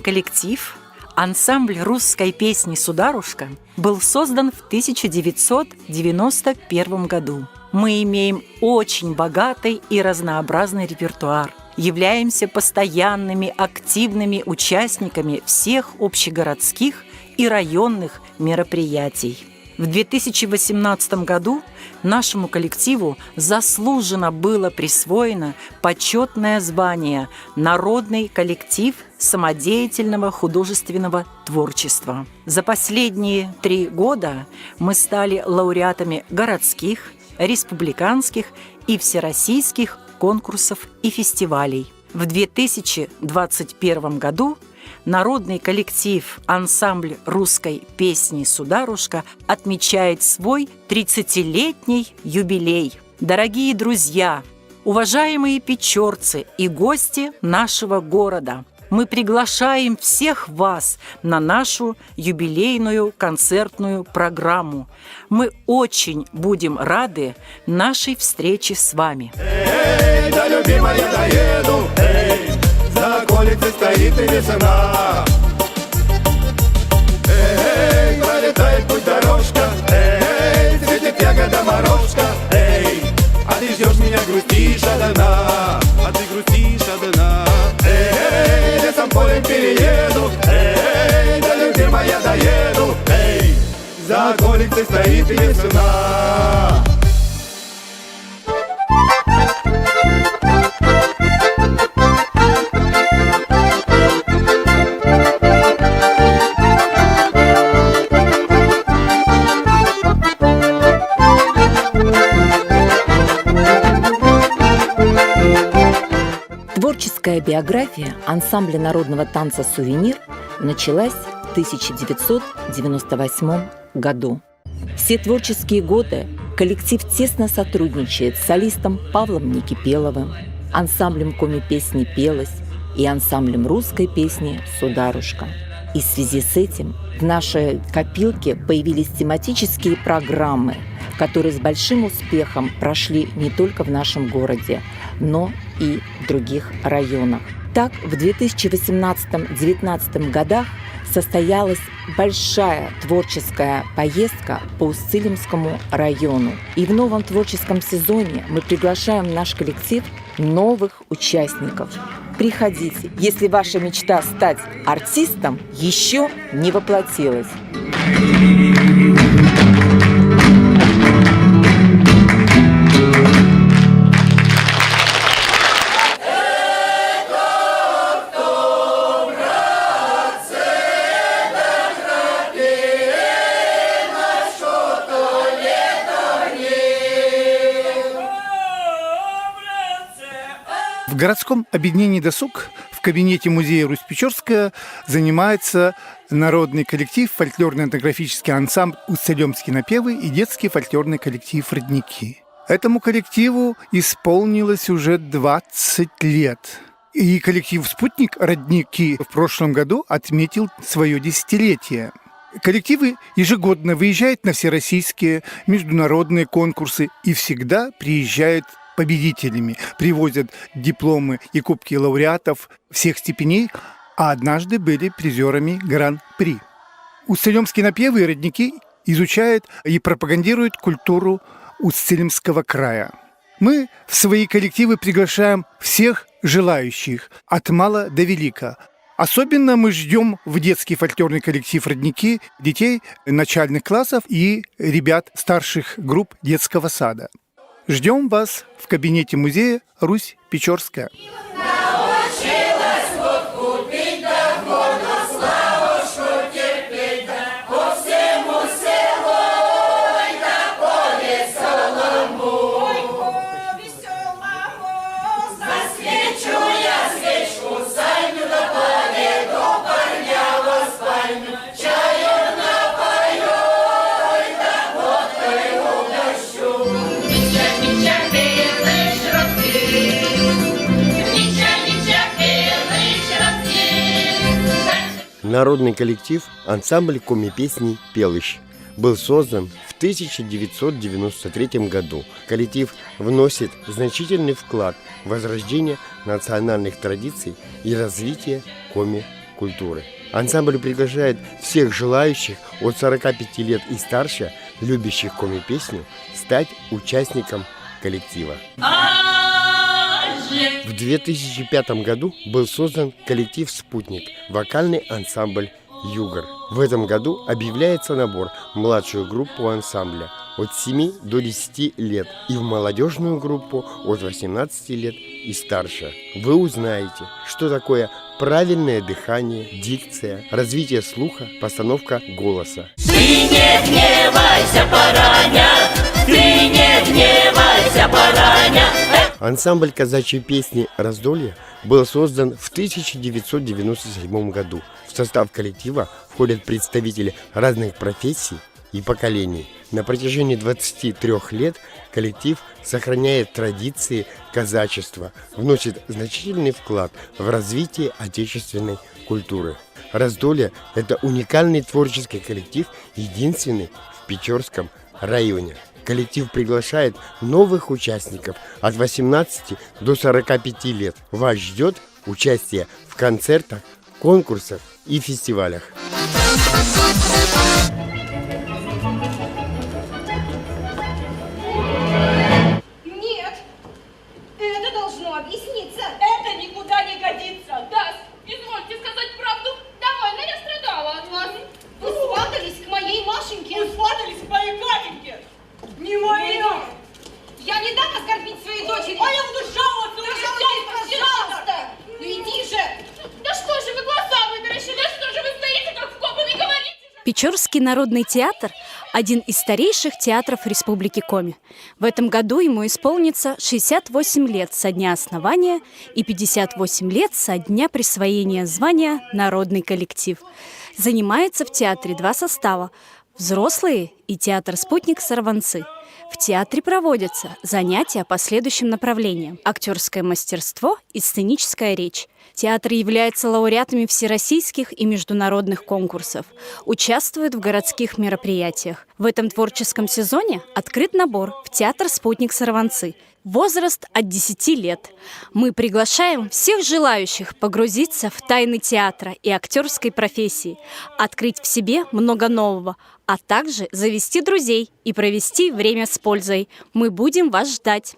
коллектив ансамбль русской песни «Сударушка» был создан в 1991 году. Мы имеем очень богатый и разнообразный репертуар, являемся постоянными активными участниками всех общегородских и районных мероприятий. В 2018 году нашему коллективу заслуженно было присвоено почетное звание «Народный коллектив самодеятельного художественного творчества». За последние 3 года мы стали лауреатами городских, республиканских и всероссийских конкурсов и фестивалей. В 2021 году народный коллектив ансамбль русской песни «Сударушка» отмечает свой 30-летний юбилей. Дорогие друзья, уважаемые печорцы и гости нашего города, мы приглашаем всех вас на нашу юбилейную концертную программу. Мы очень будем рады нашей встрече с вами. Эй, да, любимая, доеду, эй, за околицей стоит и весна. Эй, пролетает путь дорожка, эй, светит ягода морожка, эй, а ты ждешь меня, грустишь одна, а ты грустишь одна. Эй, лесом полем перееду, эй, да, любимая, доеду, эй, за околицей стоит и весна. Творческая биография ансамбля народного танца «Сувенир» началась в 1998 году. Все творческие годы коллектив тесно сотрудничает с солистом Павлом Некипеловым, ансамблем коми-песни «Пелось» и ансамблем русской песни «Сударушка». И в связи с этим в нашей копилке появились тематические программы, которые с большим успехом прошли не только в нашем городе, но и в других районах. Так, в 2018-2019 годах состоялась большая творческая поездка по Усть-Илимскому району. И в новом творческом сезоне мы приглашаем в наш коллектив новых участников. Приходите, если ваша мечта стать артистом еще не воплотилась. В городском объединении «Досуг» в кабинете музея «Русь-Печорская» занимается народный коллектив, фольклорно-этнографический ансамбль «Усть-Илимские напевы» и детский фольклорный коллектив «Родники». Этому коллективу исполнилось уже 20 лет. И коллектив «Спутник» «Родники» в прошлом году отметил свое 10-летие. Коллективы ежегодно выезжают на всероссийские международные конкурсы и всегда приезжают победителями, привозят дипломы и кубки лауреатов всех степеней, а однажды были призерами Гран-при. Усть-Илимские напевы и родники изучают и пропагандируют культуру Усть-Илимского края. Мы в свои коллективы приглашаем всех желающих, от мала до велика. Особенно мы ждем в детский фольклорный коллектив «Родники» детей начальных классов и ребят старших групп детского сада. Ждем вас в кабинете музея «Русь-Печорская». Народный коллектив ансамбль коми-песни «Пелыщ» был создан в 1993 году. Коллектив вносит значительный вклад в возрождение национальных традиций и развитие коми культуры. Ансамбль приглашает всех желающих от 45 лет и старше, любящих коми-песню, стать участником коллектива. В 2005 году был создан коллектив «Спутник», вокальный ансамбль «Югор». В этом году объявляется набор в младшую группу ансамбля от 7 до 10 лет и в молодежную группу от 18 лет и старше. Вы узнаете, что такое правильное дыхание, дикция, развитие слуха, постановка голоса. Ты не гневайся, бараня! Ты не гневайся, бараня! Ансамбль казачьей песни «Раздолье» был создан в 1997 году. В состав коллектива входят представители разных профессий и поколений. На протяжении 23 лет коллектив сохраняет традиции казачества, вносит значительный вклад в развитие отечественной культуры. «Раздолье» – это уникальный творческий коллектив, единственный в Печорском районе. Коллектив приглашает новых участников от 18 до 45 лет. Вас ждет участие в концертах, конкурсах и фестивалях. Нет, это должно объясниться. Это никуда не годится. Да, извольте сказать правду. Довольно я страдала от вас. Вы сватались к моей Машеньке. Вы сватались к моей Катеньке. Не моя. Я не дам оскорбить своей дочери. А я буду жаловаться. Пожалуйста. Ну иди же. Да что же вы глаза вытаращили? Да что же вы стоите, как вкопанный, говорите же? Печорский народный театр – один из старейших театров Республики Коми. В этом году ему исполнится 68 лет со дня основания и 58 лет со дня присвоения звания «Народный коллектив». Занимается в театре два состава – взрослые и театр «Спутник» сорванцы. В театре проводятся занятия по следующим направлениям: актерское мастерство и сценическая речь. Театр является лауреатами всероссийских и международных конкурсов, участвует в городских мероприятиях. В этом творческом сезоне открыт набор в театр «Спутник» сорванцы. Возраст от 10 лет. Мы приглашаем всех желающих погрузиться в тайны театра и актерской профессии, открыть в себе много нового, а также завести друзей и провести время с пользой. Мы будем вас ждать.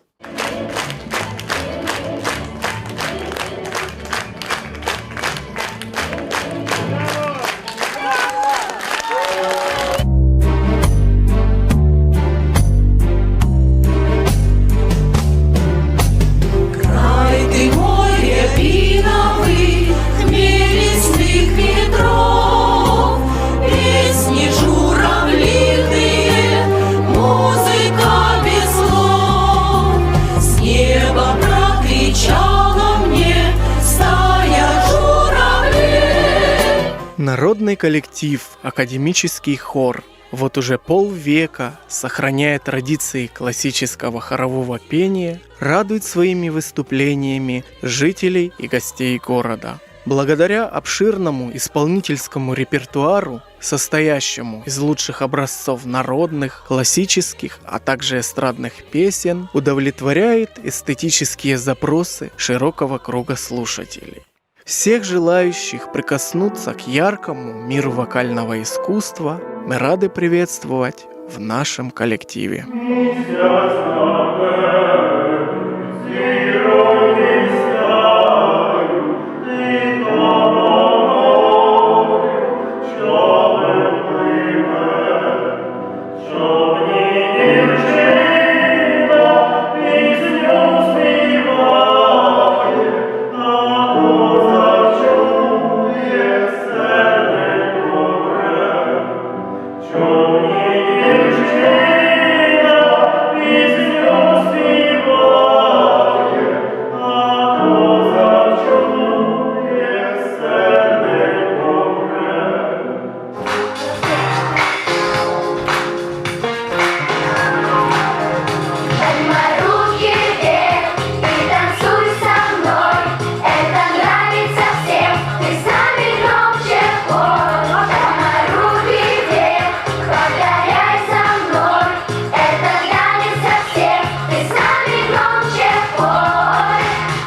Народный коллектив «Академический хор» вот уже полвека, сохраняя традиции классического хорового пения, радует своими выступлениями жителей и гостей города. Благодаря обширному исполнительскому репертуару, состоящему из лучших образцов народных, классических, а также эстрадных песен, удовлетворяет эстетические запросы широкого круга слушателей. Всех желающих прикоснуться к яркому миру вокального искусства мы рады приветствовать в нашем коллективе.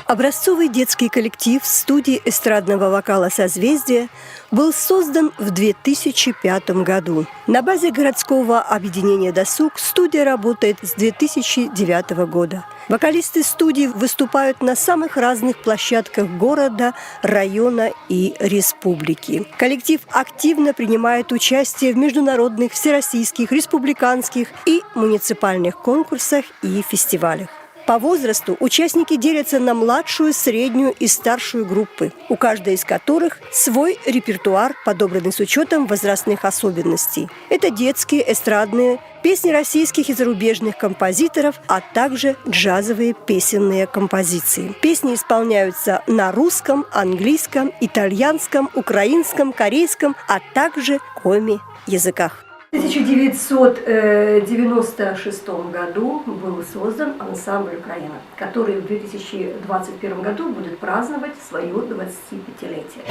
Образцовый детский коллектив студии эстрадного вокала «Созвездие» был создан в 2005 году. На базе городского объединения «Досуг» студия работает с 2009 года. Вокалисты студии выступают на самых разных площадках города, района и республики. Коллектив активно принимает участие в международных, всероссийских, республиканских и муниципальных конкурсах и фестивалях. По возрасту участники делятся на младшую, среднюю и старшую группы, у каждой из которых свой репертуар, подобранный с учетом возрастных особенностей. Это детские, эстрадные, песни российских и зарубежных композиторов, а также джазовые песенные композиции. Песни исполняются на русском, английском, итальянском, украинском, корейском, а также коми-языках. В 1996 году был создан ансамбль «Украина», который в 2021 году будет праздновать свое 25-летие.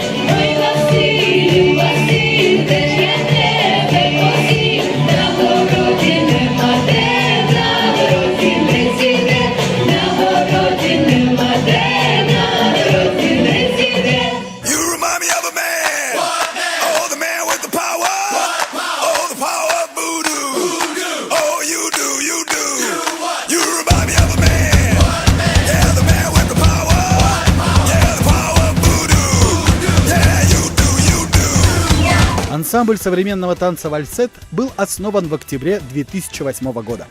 Ансамбль современного танца «Вальсет» был основан в октябре 2008 года.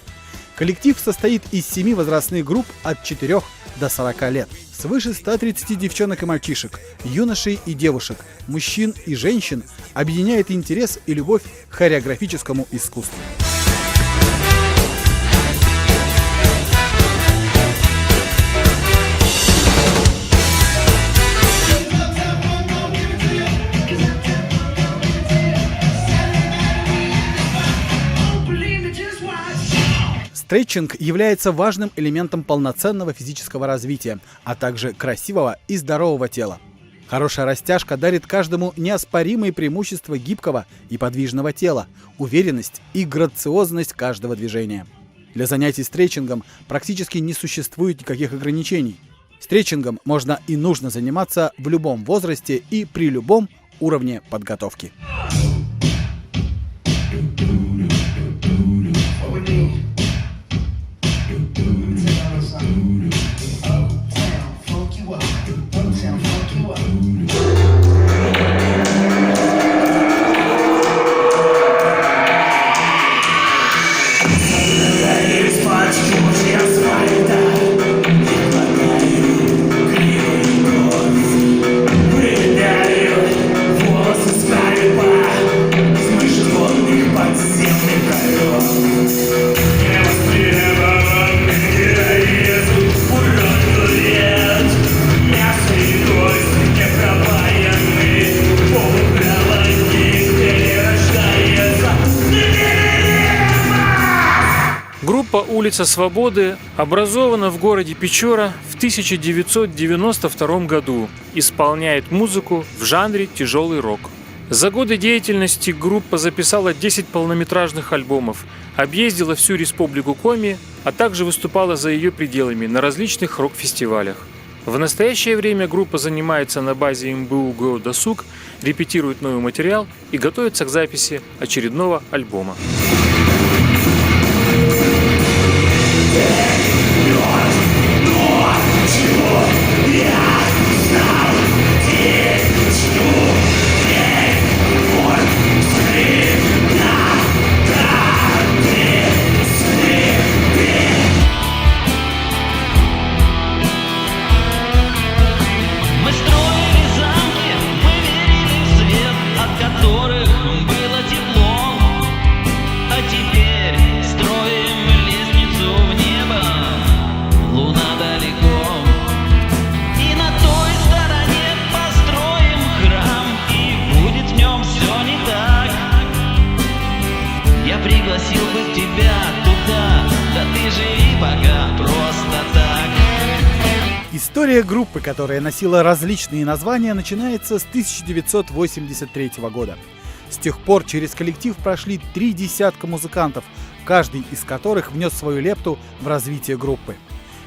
Коллектив состоит из 7 возрастных групп от 4 до 40 лет. Свыше 130 девчонок и мальчишек, юношей и девушек, мужчин и женщин объединяет интерес и любовь к хореографическому искусству. Стретчинг является важным элементом полноценного физического развития, а также красивого и здорового тела. Хорошая растяжка дарит каждому неоспоримые преимущества гибкого и подвижного тела, уверенность и грациозность каждого движения. Для занятий стретчингом практически не существует никаких ограничений. Стретчингом можно и нужно заниматься в любом возрасте и при любом уровне подготовки. Группа «Улица Свободы» образована в городе Печора в 1992 году, исполняет музыку в жанре тяжелый рок. За годы деятельности группа записала 10 полнометражных альбомов, объездила всю республику Коми, а также выступала за ее пределами на различных рок-фестивалях. В настоящее время группа занимается на базе МБУ ГО «Досуг», репетирует новый материал и готовится к записи очередного альбома. История группы, которая носила различные названия, начинается с 1983 года. С тех пор через коллектив прошли 3 десятка музыкантов, каждый из которых внес свою лепту в развитие группы.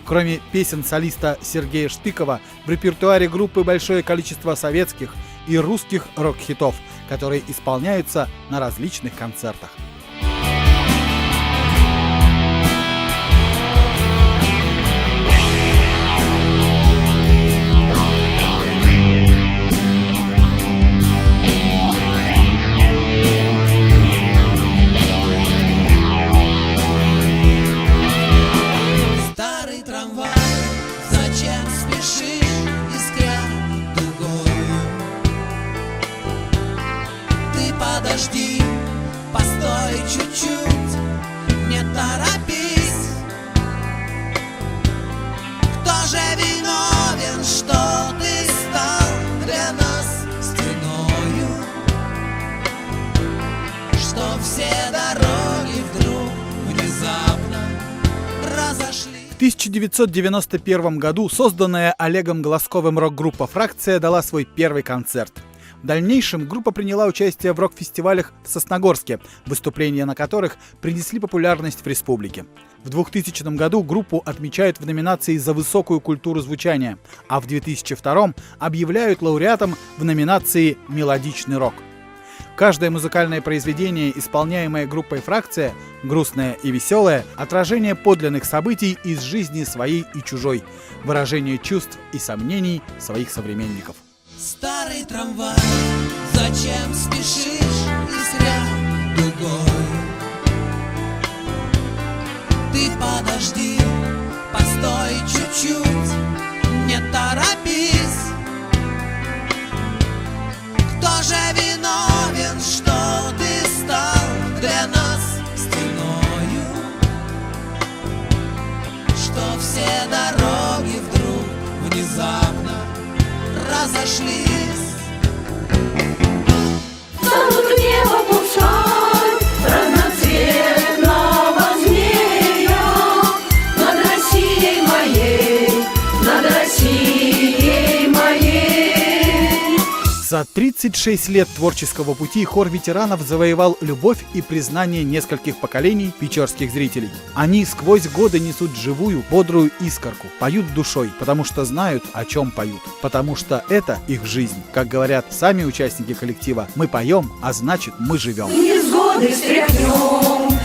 Кроме песен солиста Сергея Шпикова, в репертуаре группы большое количество советских и русских рок-хитов, которые исполняются на различных концертах. Подожди, постой чуть-чуть, не торопись. Кто же виновен, что ты стал для нас стеною? Что все дороги вдруг внезапно разошлись. В 1991 году созданная Олегом Глазковым рок-группа «Фракция» дала свой первый концерт. В дальнейшем группа приняла участие в рок-фестивалях в Сосногорске, выступления на которых принесли популярность в республике. В 2000 году группу отмечают в номинации за высокую культуру звучания, а в 2002 объявляют лауреатом в номинации «Мелодичный рок». Каждое музыкальное произведение, исполняемое группой «Фракция», грустное и веселое, отражение подлинных событий из жизни своей и чужой, выражение чувств и сомнений своих современников. Старый трамвай, зачем спешишь и зря дугой? Ты подожди, постой чуть-чуть, не торопись. Кто же виновен, что ты стал для нас стеною? Что все дороги вдруг внезапно разошлись. Станут в небо пускать разноцветного змея над Россией моей, над Россией моей. За 36 лет творческого пути хор ветеранов завоевал любовь и признание нескольких поколений печорских зрителей. Они сквозь годы несут живую, бодрую искорку, поют душой, потому что знают, о чем поют, потому что это их жизнь. Как говорят сами участники коллектива, мы поем, а значит мы живем. Невзгоды стряхнем,